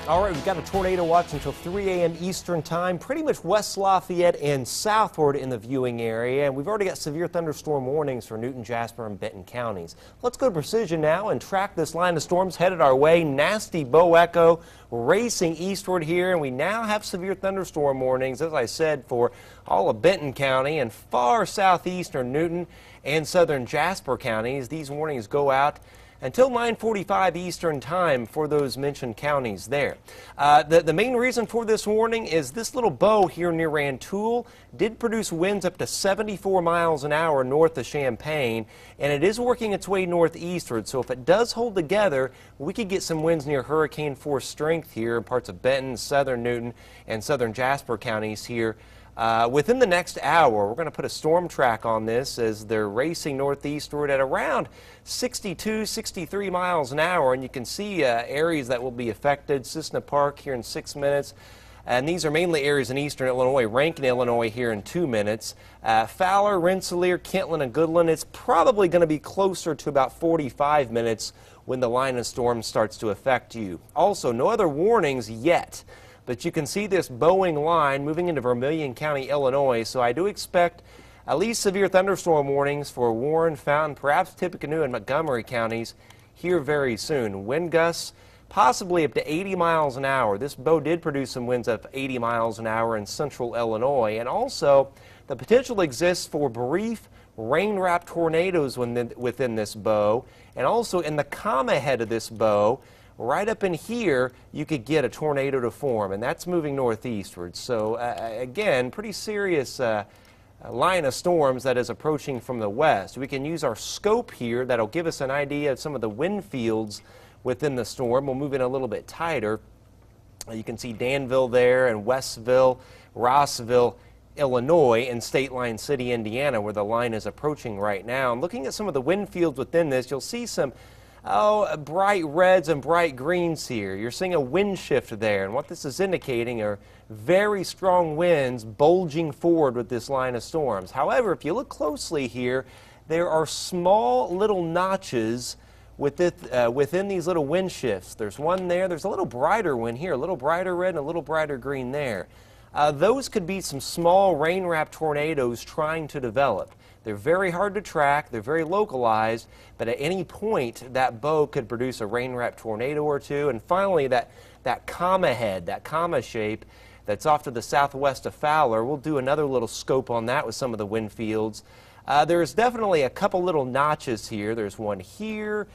All right, we've got a tornado watch until 3 a.m. Eastern time, pretty much West Lafayette and southward in the viewing area. And we've already got severe thunderstorm warnings for Newton, Jasper, and Benton counties. Let's go to precision now and track this line of storms headed our way. Nasty bow echo racing eastward here, and we now have severe thunderstorm warnings, as I said, for all of Benton County and far southeastern Newton and southern Jasper counties. These warnings go out until 9:45 Eastern time for those mentioned counties there. The main reason for this warning is this little bow here near Rantoul did produce winds up to 74 miles an hour north of Champaign, and it is working its way northeastward. So if it does hold together, we could get some winds near hurricane force strength here in parts of Benton, southern Newton, and southern Jasper counties here. Within the next hour, we're going to put a storm track on this as they're racing northeastward at around 62, 63 miles an hour. And you can see areas that will be affected. Cissna Park here in 6 minutes. And these are mainly areas in eastern Illinois. Rankin, Illinois here in 2 minutes. Fowler, Rensselaer, Kentland, and Goodland. It's probably going to be closer to about 45 minutes when the line of storm starts to affect you. Also, no other warnings yet. But you can see this bowing line moving into Vermilion County, Illinois, so I do expect at least severe thunderstorm warnings for Warren, Fountain, perhaps Tippecanoe and Montgomery counties here very soon. Wind gusts possibly up to 80 miles an hour. This bow did produce some winds of 80 miles an hour in central Illinois, and also the potential exists for brief rain-wrapped tornadoes within this bow, and also in the comma head of this bow. Right up in here, you could get a tornado to form, and that's moving northeastward. So, again, pretty serious line of storms that is approaching from the west. We can use our scope here. That'll give us an idea of some of the wind fields within the storm. We'll move in a little bit tighter. You can see Danville there and Westville, Rossville, Illinois, and State Line City, Indiana, where the line is approaching right now. And looking at some of the wind fields within this, you'll see some bright reds and bright greens here. You're seeing a wind shift there, and what this is indicating are very strong winds bulging forward with this line of storms. However, if you look closely here, there are small little notches within these little wind shifts. There's one there. There's a little brighter one here, a little brighter red and a little brighter green there. Those could be some small rain-wrapped tornadoes trying to develop. They're very hard to track, they're very localized, but at any point that bow could produce a rain-wrapped tornado or two. And finally, that comma head, that comma shape that's off to the southwest of Fowler, we'll do another little scope on that with some of the wind fields. There's definitely a couple little notches here. There's one here.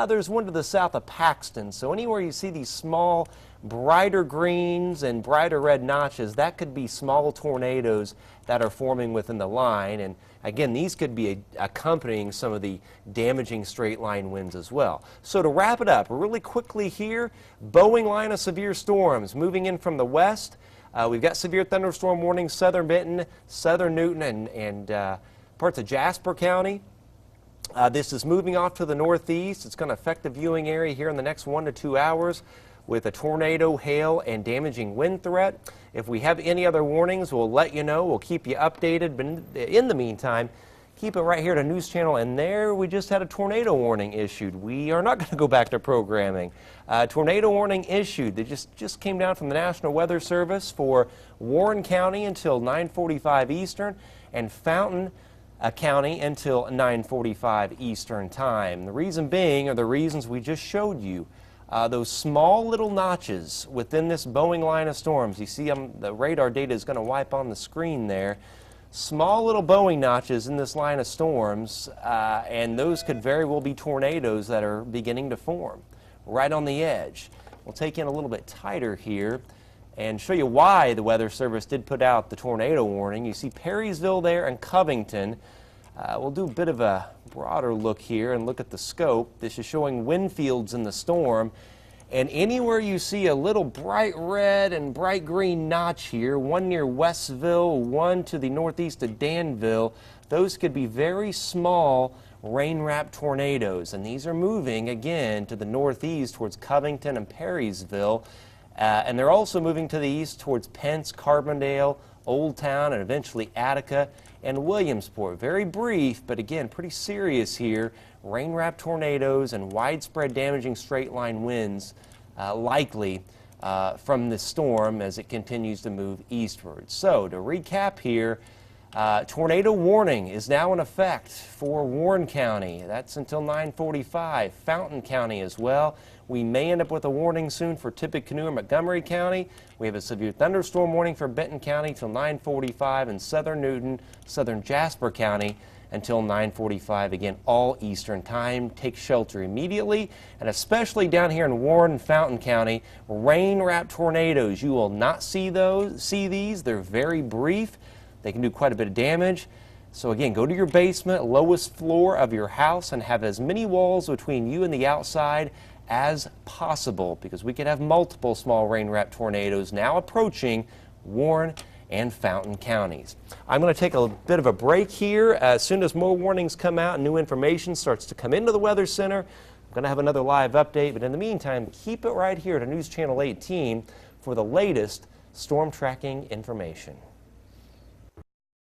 There's one to the south of Paxton. So anywhere you see these small, brighter greens and brighter red notches, that could be small tornadoes that are forming within the line. And again, these could be accompanying some of the damaging straight line winds as well. So to wrap it up really quickly here, bowing line of severe storms moving in from the west. We've got severe thunderstorm warnings, southern Benton, southern Newton, and parts of Jasper County. This is moving off to the northeast. It's going to affect the viewing area here in the next 1 to 2 hours with a tornado, hail, and damaging wind threat. If we have any other warnings, we'll let you know. We'll keep you updated. But in the meantime, keep it right here to News Channel. And there we just had a tornado warning issued. We are not going to go back to programming. Tornado warning issued. They just came down from the National Weather Service for Warren County until 9:45 Eastern and Fountain County until 9:45 Eastern time. The reason being are the reasons we just showed you. Those small little notches within this bowing line of storms. You see the radar data is going to wipe on the screen there. Small little bowing notches in this line of storms, and those could very well be tornadoes that are beginning to form right on the edge. We'll take in a little bit tighter here and show you why the Weather Service did put out the tornado warning. You see Perrysville there and Covington. We'll do a bit of a broader look here and look at the scope. This is showing wind fields in the storm. And anywhere you see a little bright red and bright green notch here, one near Westville, one to the northeast of Danville, those could be very small rain-wrapped tornadoes. And these are moving, again, to the northeast towards Covington and Perrysville. And they're also moving to the east towards Pence, Carbondale, Old Town, and eventually Attica and Williamsport. Very brief, but again, pretty serious here. Rain-wrapped tornadoes and widespread damaging straight-line winds likely from the storm as it continues to move eastward. So to recap here, tornado warning is now in effect for Warren County. That's until 9:45. Fountain County as well. We may end up with a warning soon for Tippecanoe or Montgomery County. We have a severe thunderstorm warning for Benton County till 9:45, and southern Newton, southern Jasper County until 9:45. Again, all Eastern time. Take shelter immediately, and especially down here in Warren and Fountain County, rain-wrapped tornadoes. You will not see these. They're very brief. They can do quite a bit of damage. So again, go to your basement, lowest floor of your house, and have as many walls between you and the outside as possible, because we could have multiple small rain-wrapped tornadoes now approaching Warren and Fountain counties. I'm going to take a bit of a break here. As soon as more warnings come out and new information starts to come into the Weather Center, I'm going to have another live update. But in the meantime, keep it right here to News Channel 18 for the latest storm tracking information.